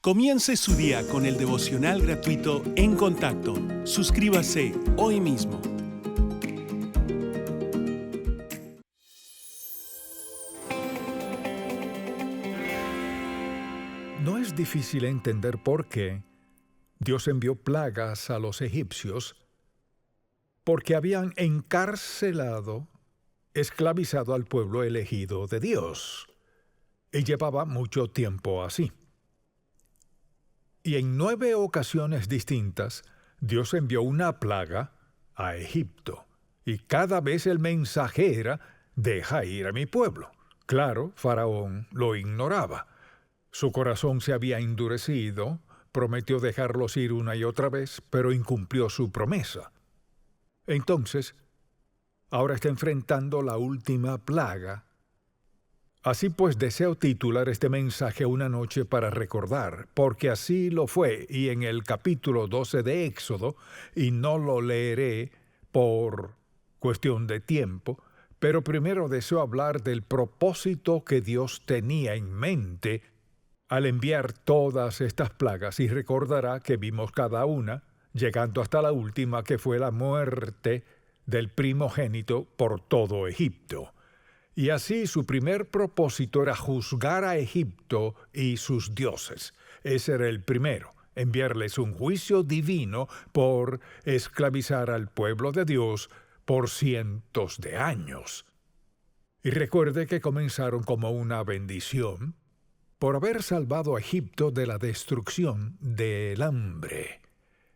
Comience su día con el devocional gratuito En Contacto. Suscríbase hoy mismo. No es difícil entender por qué Dios envió plagas a los egipcios, porque habían encarcelado, esclavizado al pueblo elegido de Dios, y llevaba mucho tiempo así. Y en 9 ocasiones distintas, Dios envió una plaga a Egipto, y cada vez el mensaje era: deja ir a mi pueblo. Claro, Faraón lo ignoraba. Su corazón se había endurecido, prometió dejarlos ir una y otra vez, pero incumplió su promesa. Entonces, ahora está enfrentando la última plaga. Así pues, deseo titular este mensaje Una noche para recordar, porque así lo fue, y en el capítulo 12 de Éxodo, y no lo leeré por cuestión de tiempo, pero primero deseo hablar del propósito que Dios tenía en mente al enviar todas estas plagas, y recordará que vimos cada una, llegando hasta la última, que fue la muerte del primogénito por todo Egipto. Y así su primer propósito era juzgar a Egipto y sus dioses. Ese era el primero, enviarles un juicio divino por esclavizar al pueblo de Dios por cientos de años. Y recuerde que comenzaron como una bendición por haber salvado a Egipto de la destrucción del hambre.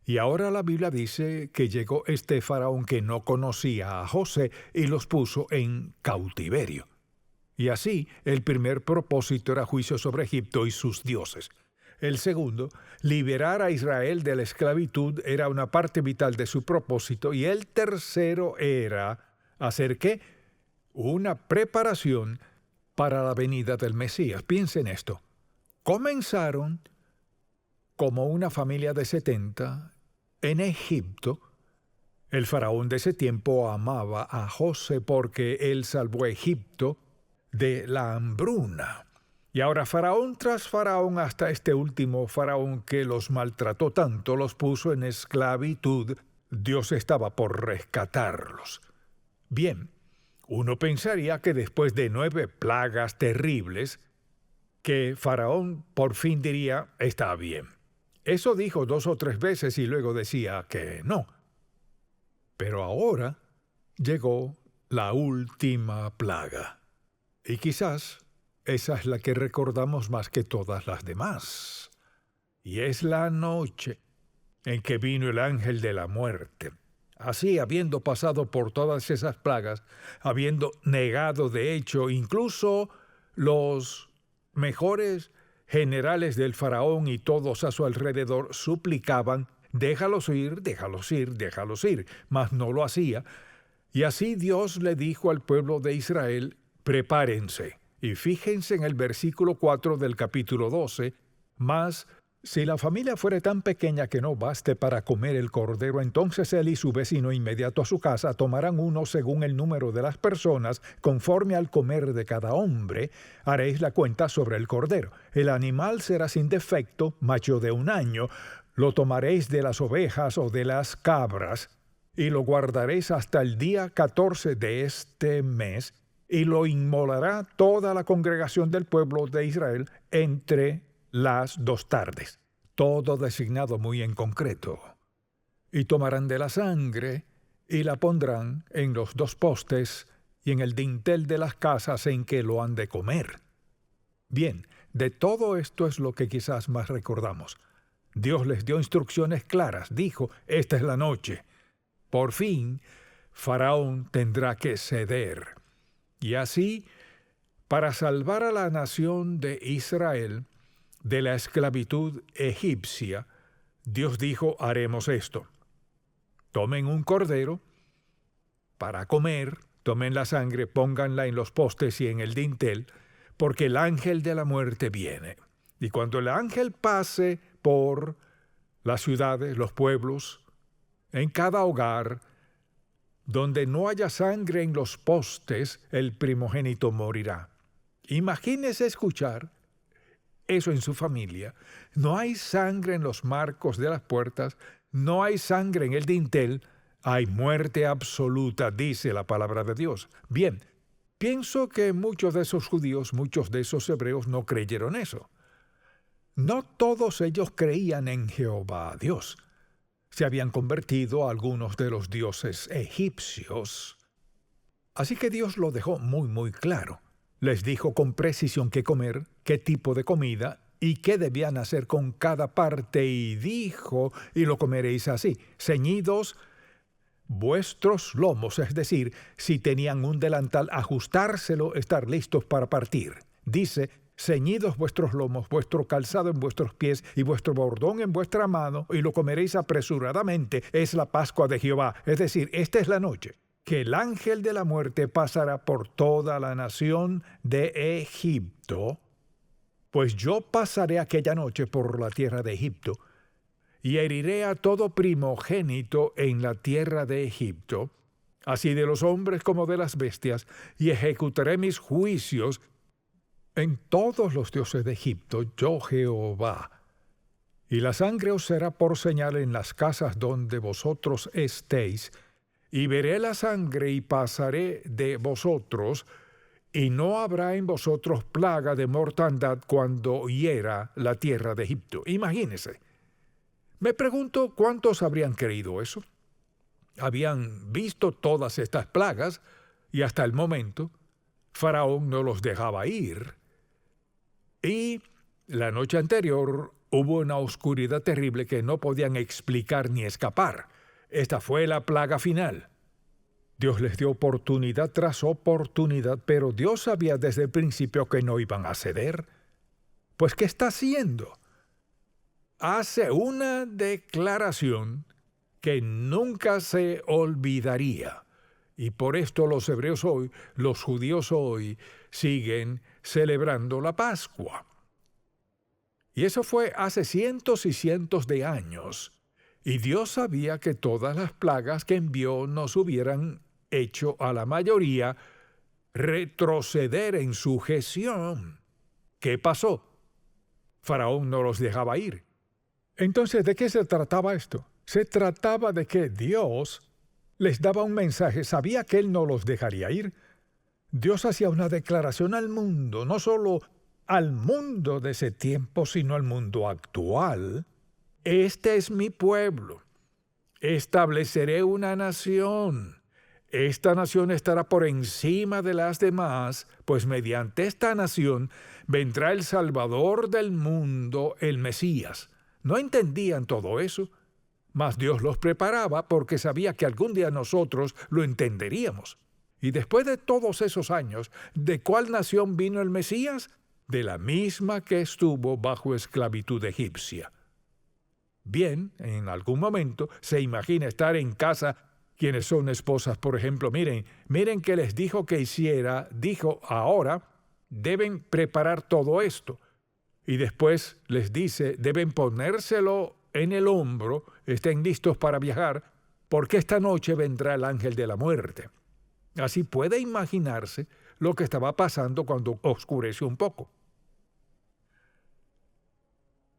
Y ahora la Biblia dice que llegó este faraón que no conocía a José y los puso en cautiverio. Y así, el primer propósito era juicio sobre Egipto y sus dioses. El segundo, liberar a Israel de la esclavitud, era una parte vital de su propósito. Y el tercero era hacer ¿qué? Una preparación para la venida del Mesías. Piensen esto. Comenzaron como una familia de 70 en Egipto. El faraón de ese tiempo amaba a José porque él salvó a Egipto de la hambruna. Y ahora faraón tras faraón, hasta este último faraón que los maltrató tanto, los puso en esclavitud, Dios estaba por rescatarlos. Bien, uno pensaría que después de 9 plagas terribles, que faraón por fin diría: está bien. Eso dijo 2 o 3 veces y luego decía que no. Pero ahora llegó la última plaga. Y quizás esa es la que recordamos más que todas las demás. Y es la noche en que vino el ángel de la muerte. Así, habiendo pasado por todas esas plagas, habiendo negado de hecho incluso los mejores generales del faraón y todos a su alrededor suplicaban: déjalos ir, déjalos ir, déjalos ir, mas no lo hacía. Y así Dios le dijo al pueblo de Israel: prepárense. Y fíjense en el versículo 4 del capítulo 12, mas si la familia fuere tan pequeña que no baste para comer el cordero, entonces él y su vecino inmediato a su casa tomarán uno según el número de las personas, conforme al comer de cada hombre, haréis la cuenta sobre el cordero. El animal será sin defecto, macho de 1 año, lo tomaréis de las ovejas o de las cabras, y lo guardaréis hasta el día 14 de este mes, y lo inmolará toda la congregación del pueblo de Israel entre las 2 tardes. Todo designado muy en concreto. Y tomarán de la sangre y la pondrán en los 2 postes y en el dintel de las casas en que lo han de comer. Bien, de todo esto es lo que quizás más recordamos. Dios les dio instrucciones claras. Dijo: esta es la noche. Por fin, Faraón tendrá que ceder. Y así, para salvar a la nación de Israel de la esclavitud egipcia, Dios dijo: haremos esto. Tomen un cordero para comer, tomen la sangre, pónganla en los postes y en el dintel, porque el ángel de la muerte viene. Y cuando el ángel pase por las ciudades, los pueblos, en cada hogar, donde no haya sangre en los postes, el primogénito morirá. Imagínese escuchar eso en su familia. No hay sangre en los marcos de las puertas, no hay sangre en el dintel, hay muerte absoluta, dice la palabra de Dios. Bien, pienso que muchos de esos judíos, muchos de esos hebreos no creyeron eso. No todos ellos creían en Jehová Dios. Se habían convertido a algunos de los dioses egipcios. Así que Dios lo dejó muy claro. Les dijo con precisión qué comer, qué tipo de comida y qué debían hacer con cada parte, y dijo, y lo comeréis así, ceñidos vuestros lomos, es decir, si tenían un delantal, ajustárselo, estar listos para partir. Dice, ceñidos vuestros lomos, vuestro calzado en vuestros pies y vuestro bordón en vuestra mano, y lo comeréis apresuradamente. Es la Pascua de Jehová, es decir, esta es la noche que el ángel de la muerte pasará por toda la nación de Egipto, pues yo pasaré aquella noche por la tierra de Egipto, y heriré a todo primogénito en la tierra de Egipto, así de los hombres como de las bestias, y ejecutaré mis juicios en todos los dioses de Egipto, yo Jehová. Y la sangre os será por señal en las casas donde vosotros estéis, y veré la sangre y pasaré de vosotros, y no habrá en vosotros plaga de mortandad cuando hiera la tierra de Egipto. Imagínense. Me pregunto cuántos habrían creído eso. Habían visto todas estas plagas y hasta el momento Faraón no los dejaba ir. Y la noche anterior hubo una oscuridad terrible que no podían explicar ni escapar. Esta fue la plaga final. Dios les dio oportunidad tras oportunidad, pero Dios sabía desde el principio que no iban a ceder. Pues, ¿qué está haciendo? Hace una declaración que nunca se olvidaría. Y por esto los hebreos hoy, los judíos hoy, siguen celebrando la Pascua. Y eso fue hace cientos y cientos de años. Y Dios sabía que todas las plagas que envió nos hubieran hecho a la mayoría retroceder en sujeción. ¿Qué pasó? Faraón no los dejaba ir. Entonces, ¿de qué se trataba esto? Se trataba de que Dios les daba un mensaje, sabía que Él no los dejaría ir. Dios hacía una declaración al mundo, no solo al mundo de ese tiempo, sino al mundo actual. Este es mi pueblo. Estableceré una nación. Esta nación estará por encima de las demás, pues mediante esta nación vendrá el Salvador del mundo, el Mesías. No entendían todo eso, mas Dios los preparaba porque sabía que algún día nosotros lo entenderíamos. Y después de todos esos años, ¿de cuál nación vino el Mesías? De la misma que estuvo bajo esclavitud egipcia. Bien, en algún momento se imagina estar en casa quienes son esposas, por ejemplo, miren que les dijo que hiciera, dijo ahora, deben preparar todo esto. Y después les dice, deben ponérselo en el hombro, estén listos para viajar, porque esta noche vendrá el ángel de la muerte. Así puede imaginarse lo que estaba pasando cuando oscureció un poco.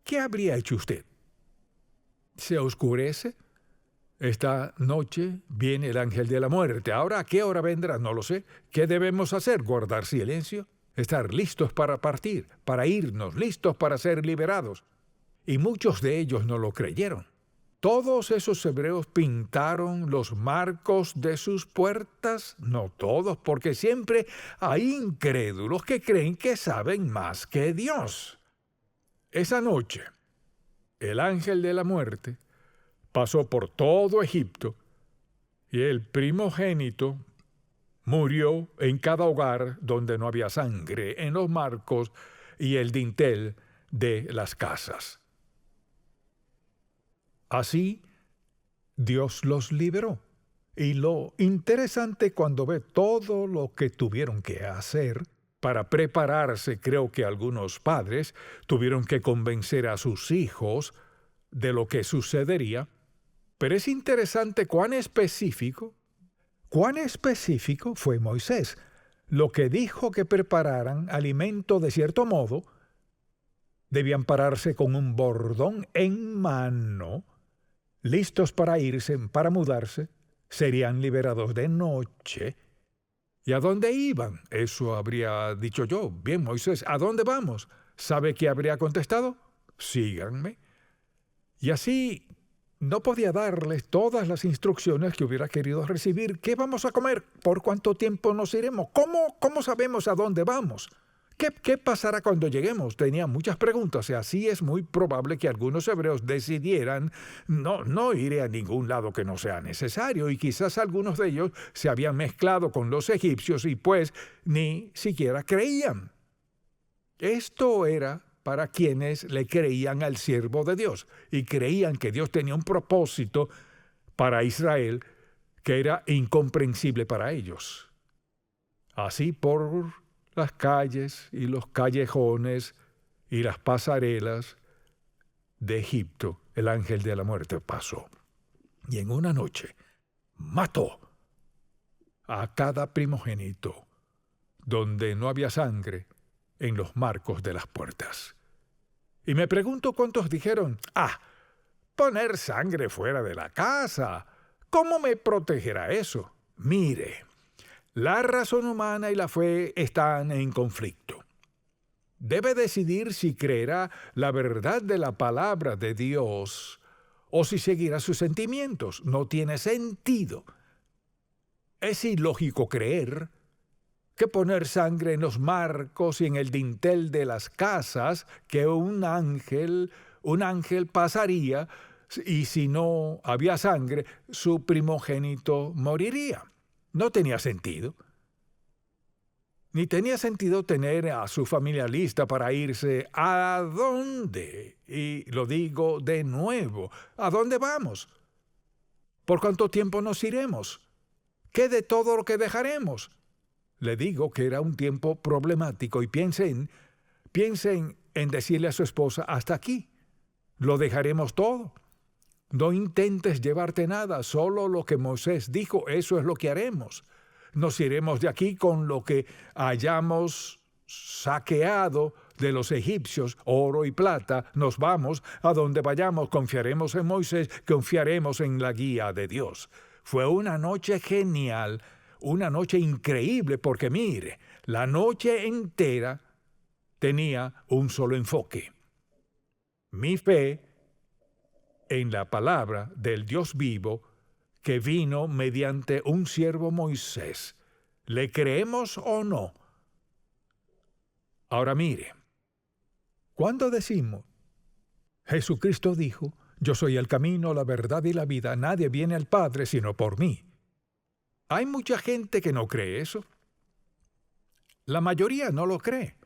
¿Qué habría hecho usted? ¿Se oscurece? Esta noche viene el ángel de la muerte. Ahora, ¿a qué hora vendrá? No lo sé. ¿Qué debemos hacer? ¿Guardar silencio? Estar listos para partir, para irnos, listos para ser liberados. Y muchos de ellos no lo creyeron. ¿Todos esos hebreos pintaron los marcos de sus puertas? No todos, porque siempre hay incrédulos que creen que saben más que Dios. Esa noche, el ángel de la muerte pasó por todo Egipto y el primogénito murió en cada hogar donde no había sangre, en los marcos y el dintel de las casas. Así, Dios los liberó. Y lo interesante cuando ve todo lo que tuvieron que hacer para prepararse, creo que algunos padres tuvieron que convencer a sus hijos de lo que sucedería, pero es interesante cuán específico fue Moisés, lo que dijo que prepararan alimento de cierto modo, Debían pararse con un bordón en mano, listos para irse, para mudarse. Serían liberados de noche. ¿Y a dónde iban? Eso habría dicho yo. Bien, Moisés, ¿a dónde vamos? ¿Sabe qué habría contestado? Síganme. Y así no podía darles todas las instrucciones que hubiera querido recibir. ¿Qué vamos a comer? ¿Por cuánto tiempo nos iremos? ¿Cómo sabemos a dónde vamos? ¿Qué pasará cuando lleguemos? Tenía muchas preguntas y así es muy probable que algunos hebreos decidieran no iré a ningún lado que no sea necesario, y quizás algunos de ellos se habían mezclado con los egipcios y pues ni siquiera creían. Esto era para quienes le creían al siervo de Dios y creían que Dios tenía un propósito para Israel que era incomprensible para ellos. Así por las calles y los callejones y las pasarelas de Egipto, el ángel de la muerte pasó. Y en una noche mató a cada primogénito donde no había sangre en los marcos de las puertas. Y me pregunto cuántos dijeron, poner sangre fuera de la casa, ¿cómo me protegerá eso? Mire, la razón humana y la fe están en conflicto. Debe decidir si creerá la verdad de la palabra de Dios o si seguirá sus sentimientos. No tiene sentido. Es ilógico creer que poner sangre en los marcos y en el dintel de las casas, que un ángel pasaría y si no había sangre, su primogénito moriría. No tenía sentido. Ni tenía sentido tener a su familia lista para irse. ¿A dónde? Y lo digo de nuevo, ¿a dónde vamos? ¿Por cuánto tiempo nos iremos? ¿Qué de todo lo que dejaremos? Le digo que era un tiempo problemático y piensen en decirle a su esposa, hasta aquí, lo dejaremos todo. No intentes llevarte nada, solo lo que Moisés dijo, eso es lo que haremos. Nos iremos de aquí con lo que hayamos saqueado de los egipcios, oro y plata. Nos vamos a donde vayamos, confiaremos en Moisés, confiaremos en la guía de Dios. Fue una noche genial, una noche increíble, porque mire, la noche entera tenía un solo enfoque. Mi fe en la palabra del Dios vivo que vino mediante un siervo Moisés. ¿Le creemos o no? Ahora mire, cuando decimos, Jesucristo dijo, yo soy el camino, la verdad y la vida, nadie viene al Padre sino por mí. Hay mucha gente que no cree eso. La mayoría no lo cree.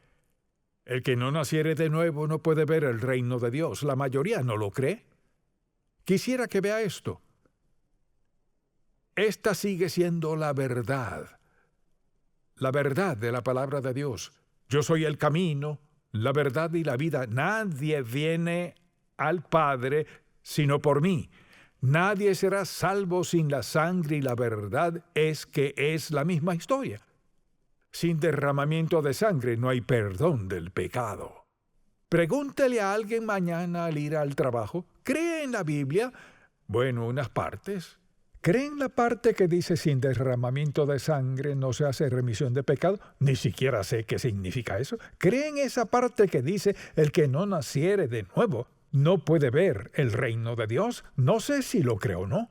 El que no naciere de nuevo no puede ver el reino de Dios. La mayoría no lo cree. Quisiera que vea esto. Esta sigue siendo la verdad de la palabra de Dios. Yo soy el camino, la verdad y la vida. Nadie viene al Padre sino por mí. Nadie será salvo sin la sangre, y la verdad es que es la misma historia. Sin derramamiento de sangre no hay perdón del pecado. Pregúntele a alguien mañana al ir al trabajo, ¿cree en la Biblia? Bueno, unas partes. ¿Cree en la parte que dice sin derramamiento de sangre no se hace remisión de pecado? Ni siquiera sé qué significa eso. ¿Cree en esa parte que dice el que no naciere de nuevo no puede ver el reino de Dios? No sé si lo creo o no.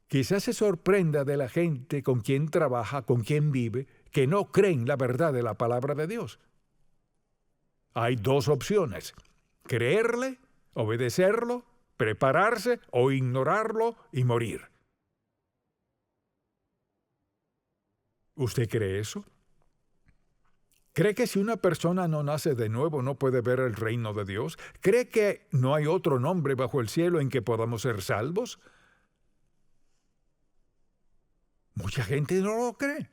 Quizás se sorprenda de la gente con quien trabaja, con quien vive, que no creen la verdad de la palabra de Dios. Hay dos opciones: creerle, obedecerlo, prepararse o ignorarlo y morir. ¿Usted cree eso? ¿Cree que si una persona no nace de nuevo no puede ver el reino de Dios? ¿Cree que no hay otro nombre bajo el cielo en que podamos ser salvos? Mucha gente no lo cree.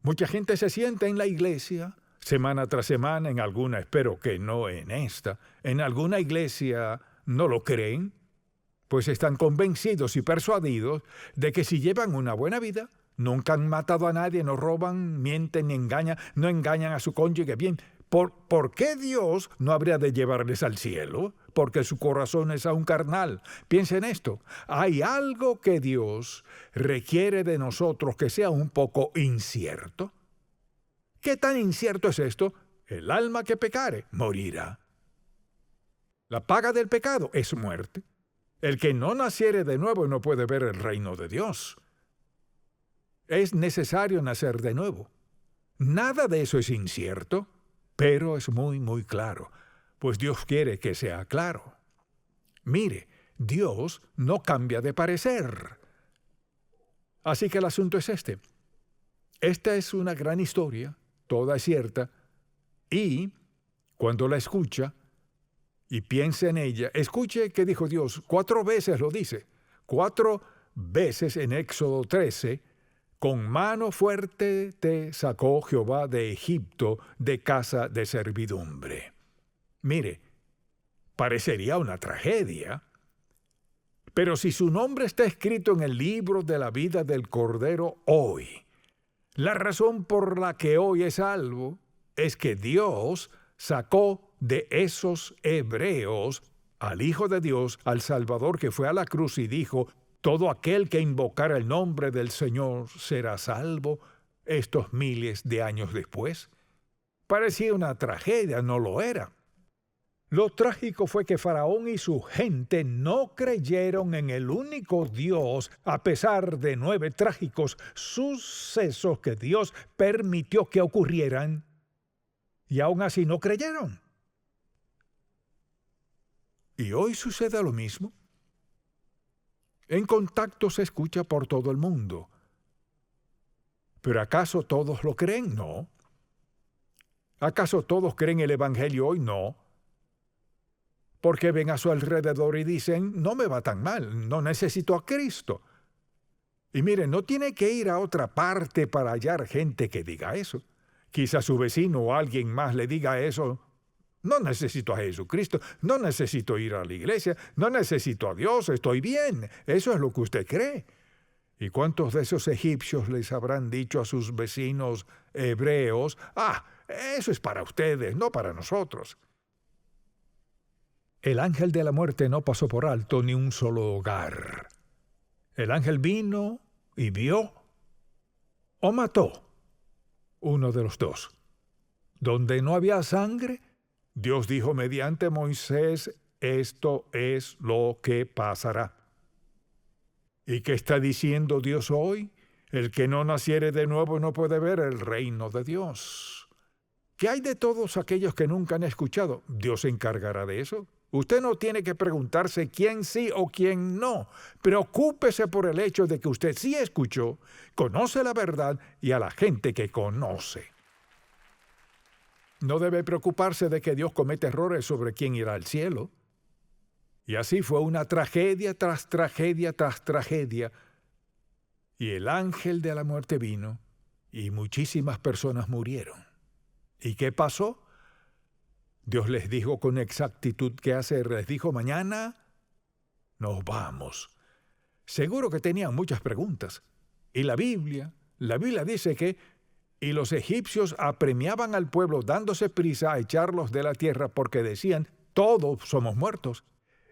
Mucha gente se sienta en la iglesia, semana tras semana, en alguna, espero que no en esta, en alguna iglesia no lo creen, pues están convencidos y persuadidos de que si llevan una buena vida, nunca han matado a nadie, no roban, mienten ni engañan, no engañan a su cónyuge, bien, ¿Por qué Dios no habría de llevarles al cielo? Porque su corazón es aún carnal. Piensen en esto. Hay algo que Dios requiere de nosotros que sea un poco incierto. ¿Qué tan incierto es esto? El alma que pecare morirá. La paga del pecado es muerte. El que no naciere de nuevo no puede ver el reino de Dios. Es necesario nacer de nuevo. Nada de eso es incierto, pero es muy, muy claro, pues Dios quiere que sea claro. Mire, Dios no cambia de parecer. Así que el asunto es este. Esta es una gran historia, toda es cierta, y cuando la escucha y piensa en ella, escuche que dijo Dios, 4 veces lo dice, 4 veces en Éxodo 13, con mano fuerte te sacó Jehová de Egipto, de casa de servidumbre. Mire, parecería una tragedia, pero si su nombre está escrito en el libro de la vida del Cordero hoy, la razón por la que hoy es salvo es que Dios sacó de esos hebreos al Hijo de Dios, al Salvador que fue a la cruz y dijo, todo aquel que invocara el nombre del Señor será salvo estos miles de años después. Parecía una tragedia, no lo era. Lo trágico fue que Faraón y su gente no creyeron en el único Dios, a pesar de 9 trágicos sucesos que Dios permitió que ocurrieran, y aún así no creyeron. Y hoy sucede lo mismo. En Contacto se escucha por todo el mundo. ¿Pero acaso todos lo creen? No. ¿Acaso todos creen el Evangelio hoy? No. Porque ven a su alrededor y dicen, no me va tan mal, no necesito a Cristo. Y miren, no tiene que ir a otra parte para hallar gente que diga eso. Quizá su vecino o alguien más le diga eso. No necesito a Jesucristo, no necesito ir a la iglesia, no necesito a Dios, estoy bien. Eso es lo que usted cree. ¿Y cuántos de esos egipcios les habrán dicho a sus vecinos hebreos, eso es para ustedes, no para nosotros? El ángel de la muerte no pasó por alto ni un solo hogar. El ángel vino y vio o mató uno de los dos. Donde no había sangre, Dios dijo mediante Moisés, esto es lo que pasará. ¿Y qué está diciendo Dios hoy? El que no naciere de nuevo no puede ver el reino de Dios. ¿Qué hay de todos aquellos que nunca han escuchado? Dios se encargará de eso. Usted no tiene que preguntarse quién sí o quién no. Preocúpese por el hecho de que usted sí escuchó, conoce la verdad y a la gente que conoce. No debe preocuparse de que Dios comete errores sobre quién irá al cielo. Y así fue una tragedia tras tragedia tras tragedia. Y el ángel de la muerte vino y muchísimas personas murieron. ¿Y qué pasó? Dios les dijo con exactitud qué hacer. Les dijo, mañana nos vamos. Seguro que tenían muchas preguntas. Y la Biblia dice que y los egipcios apremiaban al pueblo dándose prisa a echarlos de la tierra porque decían, todos somos muertos.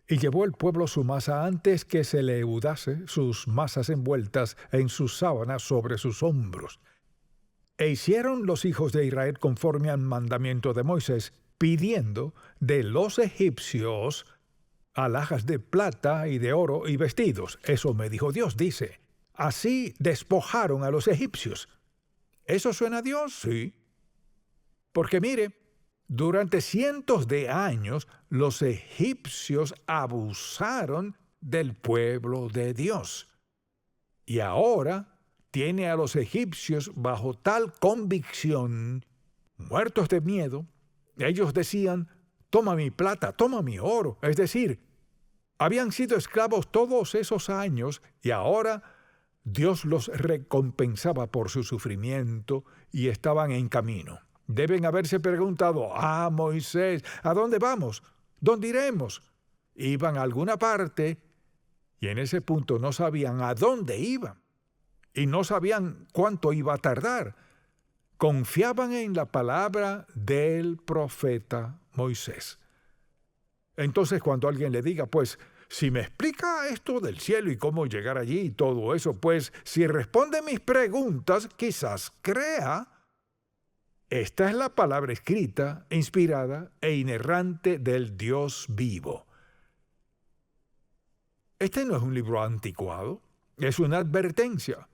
Y llevó el pueblo su masa antes que se le leudase, sus masas envueltas en sus sábanas sobre sus hombros. E hicieron los hijos de Israel conforme al mandamiento de Moisés, pidiendo de los egipcios alhajas de plata y de oro y vestidos. Eso me dijo Dios, dice. Así despojaron a los egipcios. ¿Eso suena a Dios? Sí. Porque mire, durante cientos de años los egipcios abusaron del pueblo de Dios. Y ahora tiene a los egipcios bajo tal convicción, muertos de miedo. Ellos decían, toma mi plata, toma mi oro. Es decir, habían sido esclavos todos esos años y ahora Dios los recompensaba por su sufrimiento y estaban en camino. Deben haberse preguntado, Moisés, ¿a dónde vamos? ¿Dónde iremos? Iban a alguna parte y en ese punto no sabían a dónde iban y no sabían cuánto iba a tardar. confiaban en la palabra del profeta Moisés. Entonces, cuando alguien le diga, pues, si me explica esto del cielo y cómo llegar allí y todo eso, pues, si responde mis preguntas, quizás crea. Esta es la palabra escrita, inspirada e inerrante del Dios vivo. Este no es un libro anticuado, es una advertencia,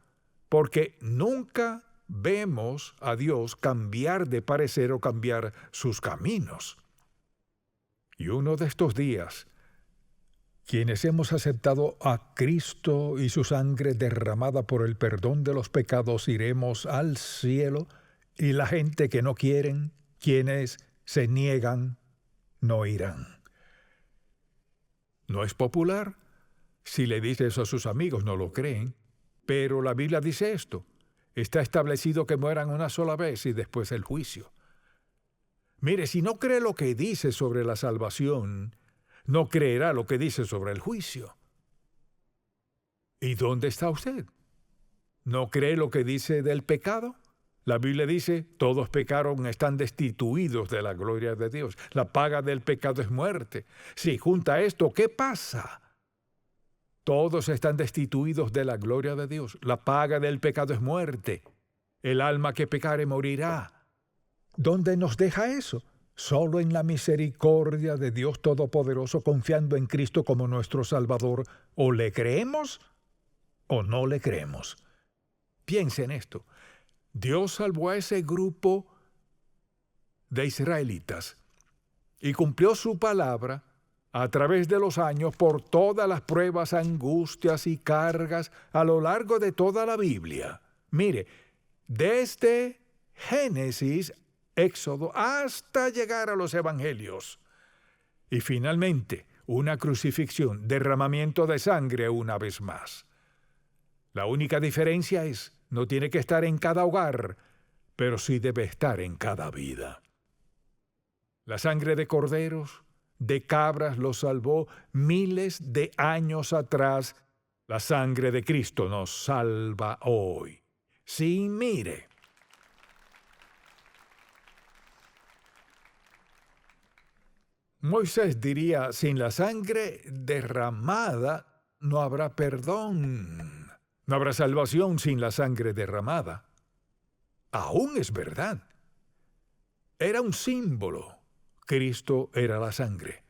porque nunca vemos a Dios cambiar de parecer o cambiar sus caminos. Y uno de estos días, quienes hemos aceptado a Cristo y su sangre derramada por el perdón de los pecados, iremos al cielo, y la gente que no quieren, quienes se niegan, no irán. No es popular. Si le dice eso a sus amigos, no lo creen. Pero la Biblia dice esto. Está establecido que mueran una sola vez y después el juicio. Mire, si no cree lo que dice sobre la salvación, no creerá lo que dice sobre el juicio. ¿Y dónde está usted? ¿No cree lo que dice del pecado? La Biblia dice, todos pecaron, están destituidos de la gloria de Dios. La paga del pecado es muerte. Si junta esto, ¿qué pasa? Todos están destituidos de la gloria de Dios. La paga del pecado es muerte. El alma que pecare morirá. ¿Dónde nos deja eso? Solo en la misericordia de Dios Todopoderoso, confiando en Cristo como nuestro Salvador. O le creemos o no le creemos. Piense en esto. Dios salvó a ese grupo de israelitas y cumplió su palabra a través de los años por todas las pruebas, angustias y cargas a lo largo de toda la Biblia. Mire, desde Génesis, Éxodo, hasta llegar a los Evangelios. Y finalmente, una crucifixión, derramamiento de sangre una vez más. La única diferencia es, no tiene que estar en cada hogar, pero sí debe estar en cada vida. La sangre de corderos, de cabras los salvó miles de años atrás. La sangre de Cristo nos salva hoy. Sí, mire. Moisés diría, sin la sangre derramada no habrá perdón. No habrá salvación sin la sangre derramada. Aún es verdad. Era un símbolo. Cristo era la sangre.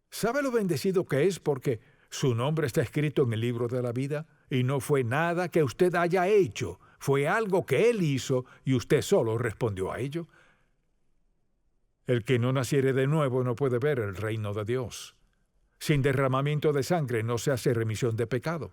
¿Sabe lo bendecido que es porque su nombre está escrito en el libro de la vida? Y no fue nada que usted haya hecho. Fue algo que Él hizo y usted solo respondió a ello. El que no naciere de nuevo no puede ver el reino de Dios. Sin derramamiento de sangre no se hace remisión de pecado.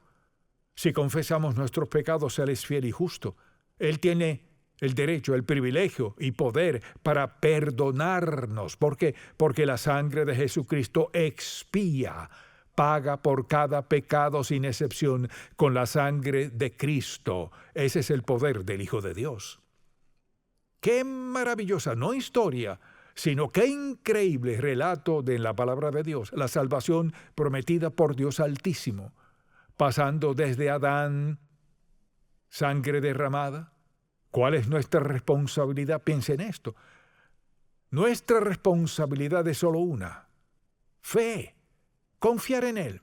Si confesamos nuestros pecados, Él es fiel y justo. Él tiene el derecho, el privilegio y poder para perdonarnos. ¿Por qué? Porque la sangre de Jesucristo expía, paga por cada pecado sin excepción con la sangre de Cristo. Ese es el poder del Hijo de Dios. ¡Qué maravillosa, no historia, sino qué increíble relato de la palabra de Dios! La salvación prometida por Dios Altísimo. Pasando desde Adán, sangre derramada. ¿Cuál es nuestra responsabilidad? Piense en esto. Nuestra responsabilidad es solo una. Fe. Confiar en Él.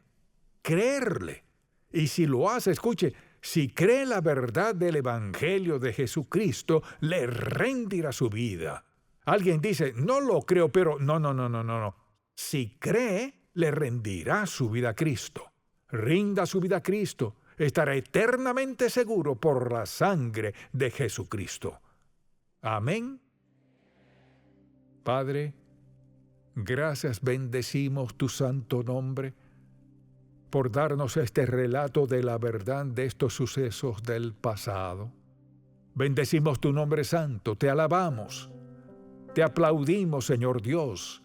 Creerle. Y si lo hace, escuche, si cree la verdad del Evangelio de Jesucristo, le rendirá su vida. Alguien dice, no lo creo, pero no. Si cree, le rendirá su vida a Cristo. Rinda su vida a Cristo, estará eternamente seguro por la sangre de Jesucristo. Amén. Padre, gracias, bendecimos tu santo nombre por darnos este relato de la verdad de estos sucesos del pasado. Bendecimos tu nombre santo, te alabamos, te aplaudimos, Señor Dios,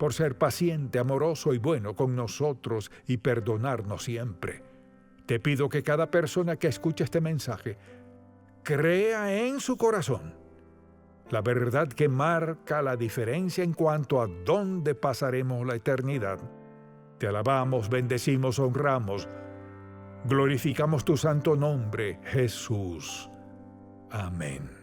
por ser paciente, amoroso y bueno con nosotros y perdonarnos siempre. Te pido que cada persona que escuche este mensaje crea en su corazón la verdad que marca la diferencia en cuanto a dónde pasaremos la eternidad. Te alabamos, bendecimos, honramos, glorificamos tu santo nombre, Jesús. Amén.